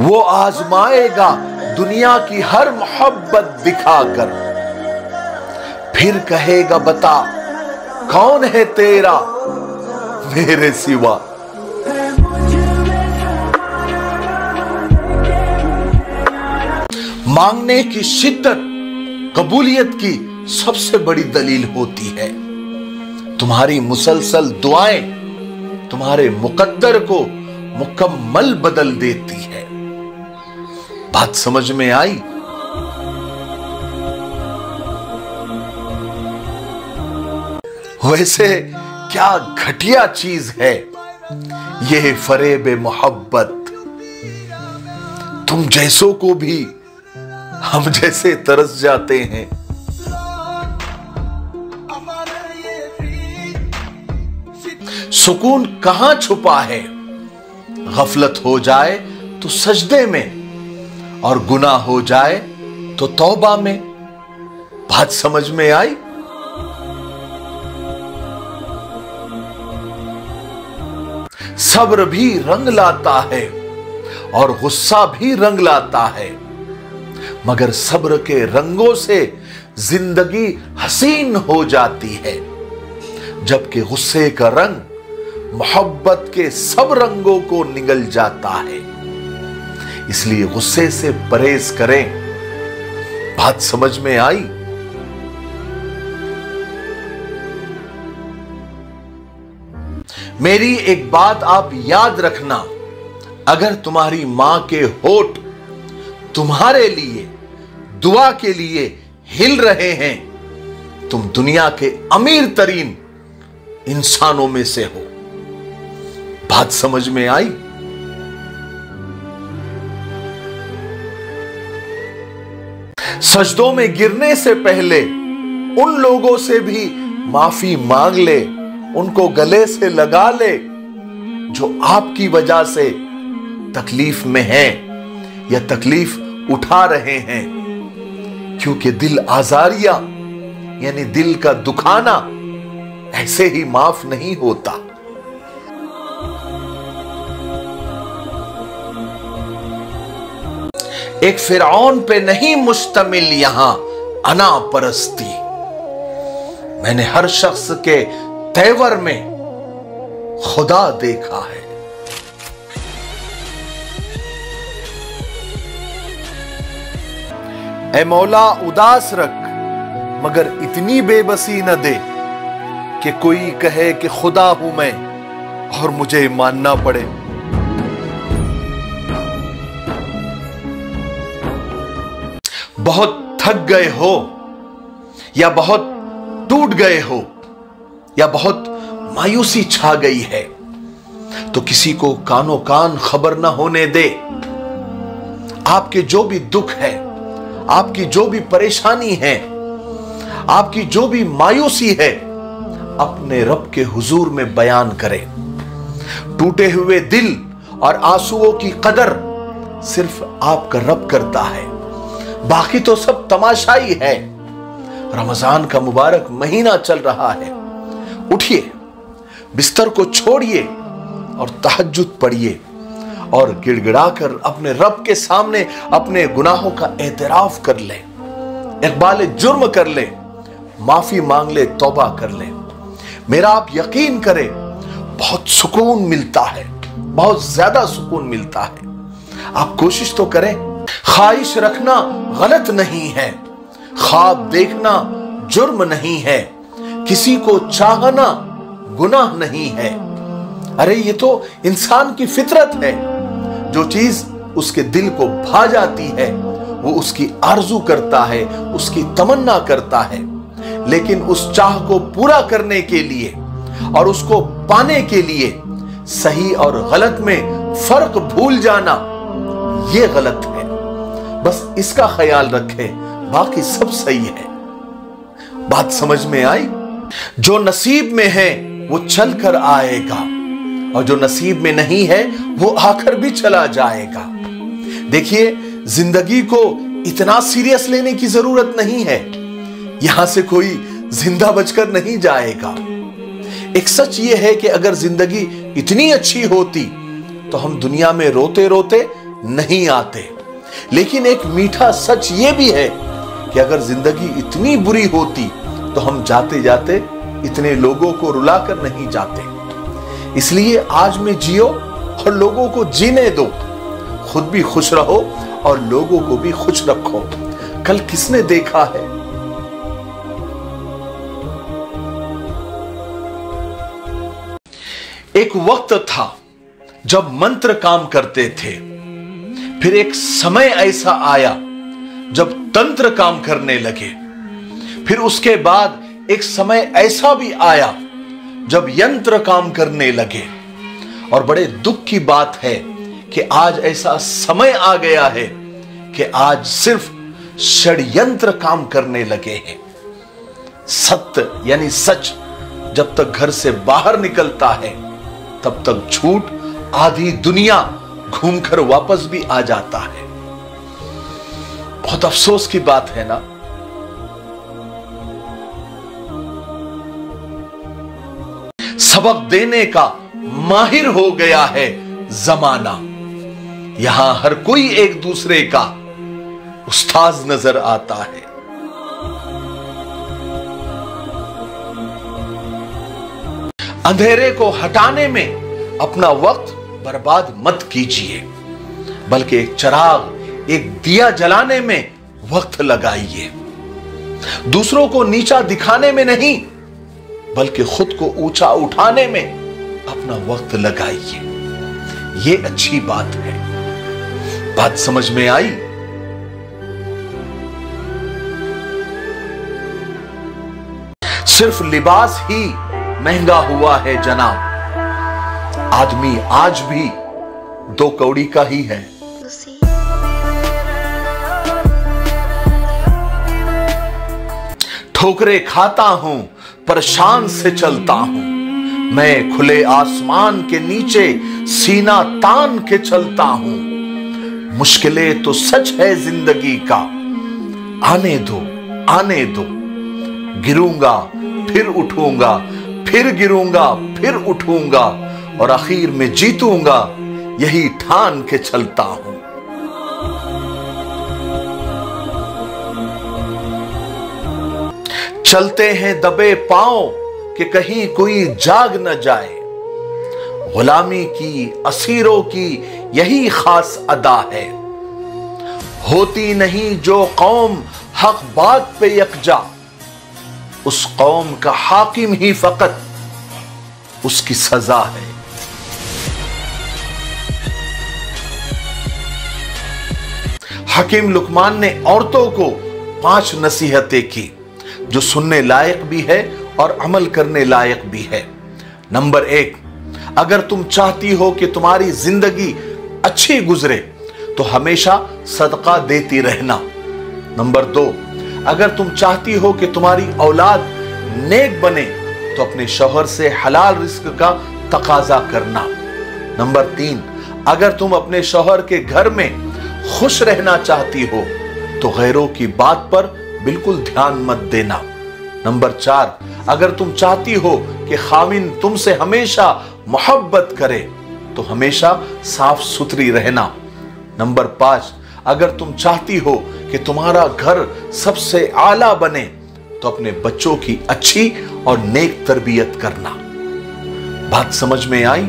वो आजमाएगा दुनिया की हर मोहब्बत दिखाकर, फिर कहेगा बता कौन है तेरा मेरे सिवा। मांगने की शिद्दत कबूलियत की सबसे बड़ी दलील होती है। तुम्हारी मुसलसल दुआएं तुम्हारे मुकद्दर को मुकम्मल बदल देती है। बात समझ में आई? वैसे क्या घटिया चीज है यह फरेब मोहब्बत। तुम जैसों को भी हम जैसे तरस जाते हैं। सुकून कहां छुपा है? गफलत हो जाए तो सजदे में और गुनाह हो जाए तो तौबा में। बात समझ में आई? सब्र भी रंग लाता है और गुस्सा भी रंग लाता है, मगर सब्र के रंगों से जिंदगी हसीन हो जाती है, जबकि गुस्से का रंग मोहब्बत के सब रंगों को निगल जाता है। इसलिए गुस्से से परहेज करें। बात समझ में आई? मेरी एक बात आप याद रखना, अगर तुम्हारी मां के होठ तुम्हारे लिए दुआ के लिए हिल रहे हैं, तुम दुनिया के अमीर तरीन इंसानों में से हो। बात समझ में आई? सजदों में गिरने से पहले उन लोगों से भी माफी मांग ले, उनको गले से लगा ले जो आपकी वजह से तकलीफ में हैं या तकलीफ उठा रहे हैं, क्योंकि दिल आजारिया यानी दिल का दुखाना ऐसे ही माफ नहीं होता। एक फिरौन पे नहीं मुश्तमिल यहां अना परस्ती। मैंने हर शख्स के तेवर में खुदा देखा है। ऐ मौला उदास रख मगर इतनी बेबसी न दे कि कोई कहे कि खुदा हूं मैं और मुझे मानना पड़े। बहुत थक गए हो या बहुत टूट गए हो या बहुत मायूसी छा गई है तो किसी को कानो कान खबर ना होने दे। आपके जो भी दुख है, आपकी जो भी परेशानी है, आपकी जो भी मायूसी है, अपने रब के हुजूर में बयान करें। टूटे हुए दिल और आंसुओं की कदर सिर्फ आपका रब करता है, बाकी तो सब तमाशाई है। रमजान का मुबारक महीना चल रहा है। उठिए, बिस्तर को छोड़िए और तहज्जुद पढ़िए और गिड़गिड़ाकर अपने रब के सामने अपने गुनाहों का एतराफ कर ले, इकबाल जुर्म कर ले, माफी मांग ले, तौबा कर ले। मेरा आप यकीन करें, बहुत सुकून मिलता है, बहुत ज्यादा सुकून मिलता है। आप कोशिश तो करें। ख्वाहिश रखना गलत नहीं है, ख्वाब देखना जुर्म नहीं है, किसी को चाहना गुनाह नहीं है। अरे ये तो इंसान की फितरत है। जो चीज उसके दिल को भा जाती है वो उसकी आरजू करता है, उसकी तमन्ना करता है, लेकिन उस चाह को पूरा करने के लिए और उसको पाने के लिए सही और गलत में फर्क भूल जाना ये गलत है। बस इसका ख्याल रखें, बाकी सब सही है। बात समझ में आई? जो नसीब में है वो चल कर आएगा और जो नसीब में नहीं है वो आकर भी चला जाएगा। देखिए, जिंदगी को इतना सीरियस लेने की जरूरत नहीं है। यहां से कोई जिंदा बचकर नहीं जाएगा। एक सच ये है कि अगर जिंदगी इतनी अच्छी होती तो हम दुनिया में रोते रोते नहीं आते। लेकिन एक मीठा सच ये भी है कि अगर जिंदगी इतनी बुरी होती तो हम जाते जाते इतने लोगों को रुलाकर नहीं जाते। इसलिए आज में जियो और लोगों को जीने दो, खुद भी खुश रहो और लोगों को भी खुश रखो। कल किसने देखा है एक वक्त था जब मंत्र काम करते थे, फिर एक समय ऐसा आया जब तंत्र काम करने लगे, फिर उसके बाद एक समय ऐसा भी आया जब यंत्र काम करने लगे। और बड़े दुख की बात है कि आज ऐसा समय आ गया है कि आज सिर्फ षड्यंत्र काम करने लगे हैं। सत्य यानी सच जब तक घर से बाहर निकलता है तब तक झूठ आधी दुनिया घूमकर वापस भी आ जाता है। बहुत अफसोस की बात है ना। सबक देने का माहिर हो गया है जमाना, यहां हर कोई एक दूसरे का उस्ताद नजर आता है। अंधेरे को हटाने में अपना वक्त बर्बाद मत कीजिए, बल्कि एक चिराग, एक दिया जलाने में वक्त लगाइए। दूसरों को नीचा दिखाने में नहीं, बल्कि खुद को ऊंचा उठाने में अपना वक्त लगाइए। यह अच्छी बात है। बात समझ में आई? सिर्फ लिबास ही महंगा हुआ है जनाब, आदमी आज भी 2 कौड़ी का ही है। ठोकरे खाता हूं पर शान से चलता हूं, मैं खुले आसमान के नीचे सीना तान के चलता हूं। मुश्किलें तो सच है जिंदगी का, आने दो आने दो। गिरूंगा फिर उठूंगा, फिर गिरूंगा फिर उठूंगा, और आखिर में जीतूंगा, यही ठान के चलता हूं। चलते हैं दबे पांव कि कहीं कोई जाग न जाए, गुलामी की असीरों की यही खास अदा है। होती नहीं जो कौम हक बात पे यकजा, उस कौम का हाकिम ही फकत उसकी सजा है। हकीम लुकमान ने औरतों को 5 नसीहतें की जो सुनने लायक भी है और अमल करने लायक भी है। नंबर 1, अगर तुम चाहती हो कि तुम्हारी जिंदगी अच्छी गुजरे तो हमेशा सदका देती रहना। नंबर 2, अगर तुम चाहती हो कि तुम्हारी औलाद नेक बने तो अपने शौहर से हलाल रिस्क का तकाजा करना। नंबर 3, अगर तुम अपने शौहर के घर में खुश रहना चाहती हो तो गैरों की बात पर बिल्कुल ध्यान मत देना। नंबर 4, अगर तुम चाहती हो कि खाविन तुमसे हमेशा मोहब्बत करे तो हमेशा साफ सुथरी रहना। नंबर 5, अगर तुम चाहती हो कि तुम्हारा घर सबसे आला बने तो अपने बच्चों की अच्छी और नेक तरबियत करना। बात समझ में आई?